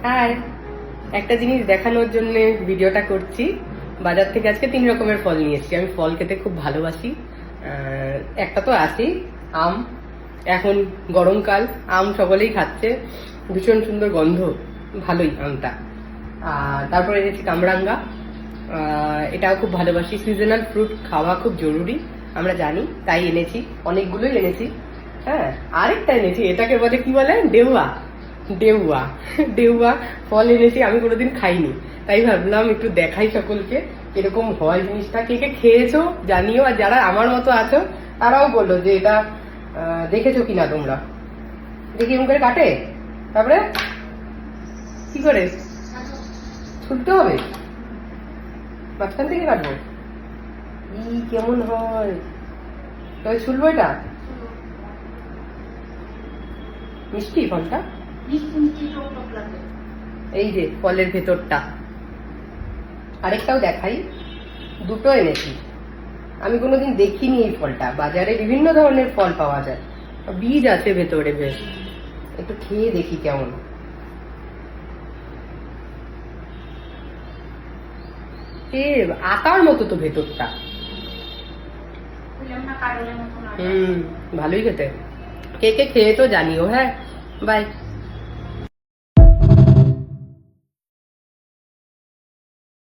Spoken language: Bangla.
হাই, একটা জিনিস দেখানোর জন্য ভিডিওটা করছি। বাজার থেকে আজকে 3 রকমের ফল নিয়ে এসেছি। আমি ফল খেতে খুব ভালোবাসি। একটা তো আছেই আম। এখন গরমকাল, আম সকলেই খাচ্ছে, ভীষণ সুন্দর গন্ধ, ভালোই আমটা। আর তারপরে এনেছি কামরাঙ্গা, এটাও খুব ভালোবাসি। সিজনাল ফ্রুট খাওয়া খুব জরুরি, আমরা জানি, তাই এনেছি, অনেকগুলোই এনেছি। হ্যাঁ, আরেকটা এনেছি, এটাকে বলে কি বলে, ডেউয়া। ডেউয়া ডেউয়া ফল এনেছি, আমি কোনোদিন খাইনি, তাই ভাবলাম একটু দেখাই সকলকে এরকম হয় জিনিসটা। কে কে খেয়েছো জানিও, আর যারা আমার মতো আছো তারাও বললো যে এটা দেখেছো কিনা তোমরা। দেখি এরকম করে কাটে, তারপরে কি করে ছুলতে হবে, মাঝখান থেকে কাটবো। কেমন হয়, তবে ছুলবো এটা। মিষ্টি ফলটা, এই যে ফলের ভেতরটা। আরেকটাও দেখাই, দুটো এনেছি, আমি কোনোদিন দেখিনি এই ফলটা। বাজারে বিভিন্ন ধরনের ফল পাওয়া যায়, বীজ আছে ভেতরে, বেশ একটু খেয়ে দেখি কেমন। আটার মতো তো ভেতরটা। ভালোই খেতে। কে কে খেয়ে তো জানিও। হ্যাঁ, বাই।